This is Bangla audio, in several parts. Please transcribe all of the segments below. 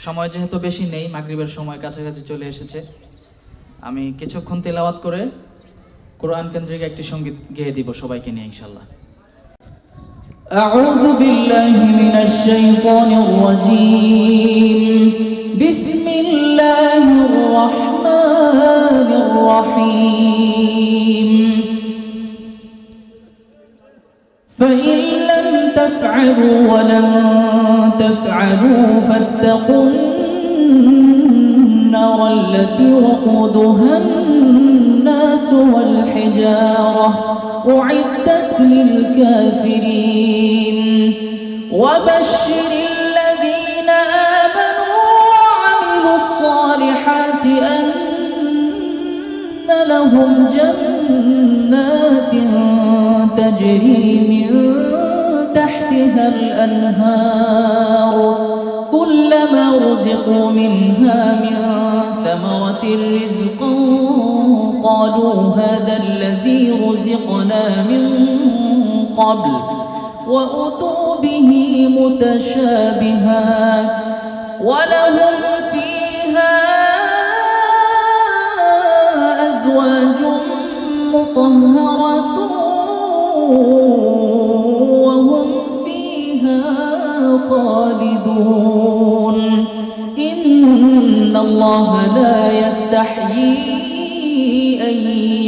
সময় যেহেতু বেশি নেই, মাগরিবের সময় কাছাকাছি চলে এসেছে, আমি কিছুক্ষণ তেলাওয়াত করে কোরআন কেন্দ্রিক একটি সঙ্গীত গেয়ে দিব সবাইকে নিয়ে ইনশাআল্লাহ। أعوذ بالله من الشيطان الرجيم بسم الله الرحمن الرحيم فإن لم تفعلوا ولن تفعلوا فاتقوا النار التي وقودها الناس والحجارة أعدت للكافرين وبشر الذين آمنوا وعملوا الصالحات أن لهم جنات تجري من تحتها الأنهار كلما رزقوا منها من ثمرة رزقا قالوا هذا الذي رزقنا من قبل وأتوا به متشابها ولهم فيها أزواج مطهرة وهم فيها خالدون إن الله لا يستحيي أن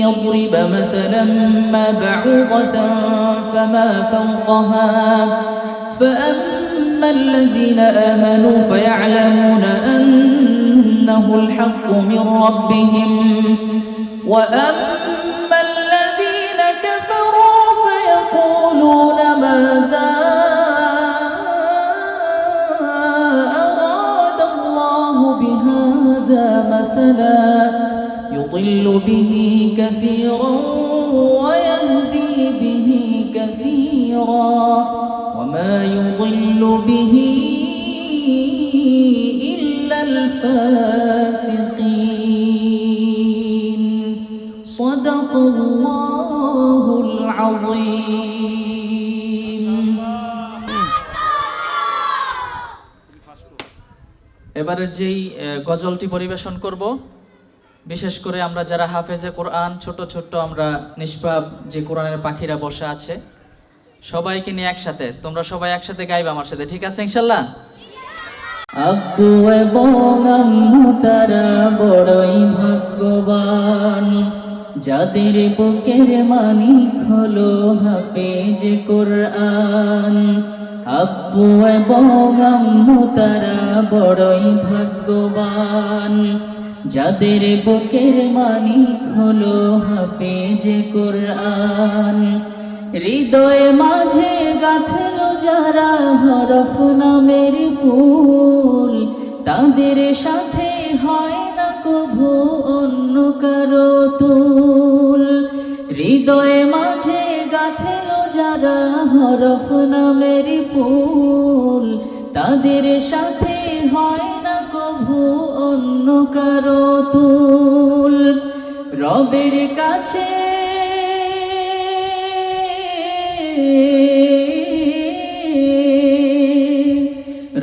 يضرب مثلا ما بعوضة فما فوقها فأما الذين آمنوا فيعلمون أنه الحق من ربهم وأما الذين كفروا فيقولون ماذا أراد الله بهذا مثلا يضل به كثيرا ويهدي به كثيرا وما يضل به إلا الفاسقين صدق الله العظيم এবারে যেই গজলটি পরিবেশন করব, বিশেষ করে আমরা যারা হাফেজে কোরআন, ছোট ছোট আমরা নিষ্পাপ যে কোরআনের পাখিরা বসে আছে, সবাইকে নিয়ে একসাথে, তোমরা সবাই একসাথে গাইবে আমার সাথে, ঠিক আছে ইনশাআল্লাহ? আব্বু এবং আম্মু তারা বড়ই ভাগ্যবান, যাদের বুকের মানিক হলো হাফেজ কোরআন। আব্বু এবং আম্মু তারা বড়ই ভাগ্যবান, যাদের বুকের মানিক হলো হাফেজ কোরআন। হৃদয়ে মাঝে গাঁথলো যারা হরফ নামের ফুল, তাদের সাথে হয় না কভু অন্য কারো তুল। হৃদয়ে মাঝে গাঁথলো যারা হরফ নামের ফুল, তাদের সাথে হয় না কভু অন্য কারো তুল। রবের কাছে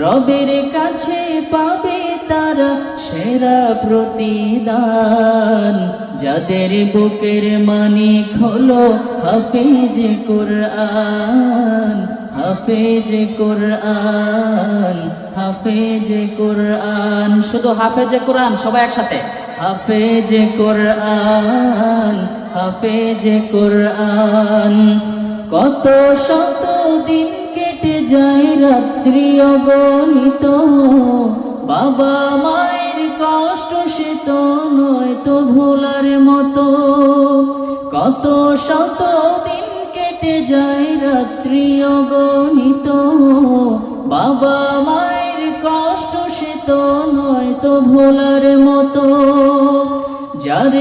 রবের কাছে পাবে তারা সেরা প্রতিদান, যাদের বুকের মানিক হলো হাফেজ কোরআন। হাফেজ কোরআন, হাফেজ কোরআন, শুধু হাফেজ কোরআন, সবাই একসাথে হাফেজ কোরআন, হাফেজ কোরআন। কত শত দিন কেটে যায় রাত্রি অগণিত, বাবা মায়ের কষ্ট সে তো নয় তো ভোলার মতো। কত শত দিন কেটে যায় রাত্রি অগণিত, বাবা মায়ের কষ্ট সে তো নয় তো ভোলার মতো। যার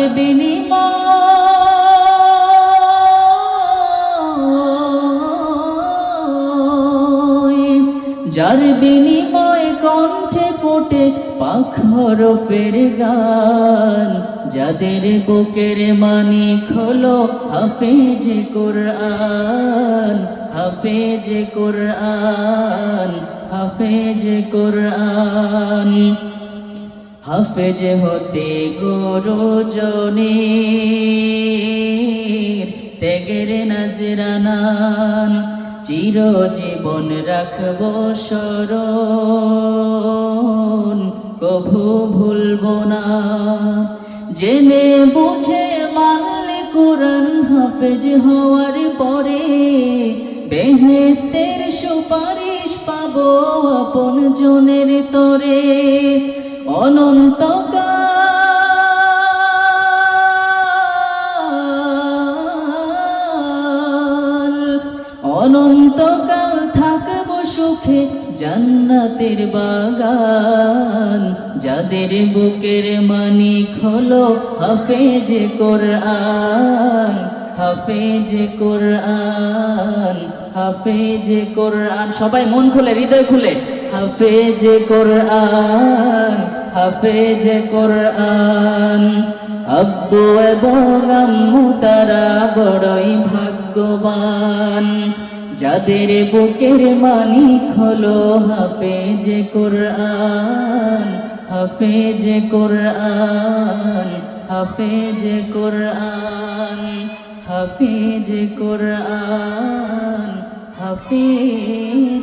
বিনিময় কণ্ঠে ফোটে পাক হরফের গান, যাদের বুকের মানিক হলো হাফেজ কোরআন। হাফেজ কোরআন, হাফেজ কোরআন। হাফেজ হতে গুরুজনের ত্যাগের নজরানান চিরজীবন রাখব স্মরণ, কভু ভুলব না। জেনে বুঝে মানলে কোরআন হাফেজ হওয়ার পরে বেহেশতের সুপারিশ পাবো আপন জনের তরে। অনন্তকাল থাকব সুখে জান্নাতের বাগান। যাদের বুকের মানিক হলো হাফেজ কোরআন, হাফেজ কোরআন, হাফেজ কোরআন। সবাই মন খুলে হৃদয় খুলে হাফেজ কোরআন, হাফেজ কোরআন। আব্বু এবং আম্মু তারা বড়ই ভাগ্যবান, যাদের বুকের মানিক হলো হাফেজ কোরআন, হাফেজ কোরআন, হাফেজ কোরআন, হাফেজ কোরআন, হাফেজ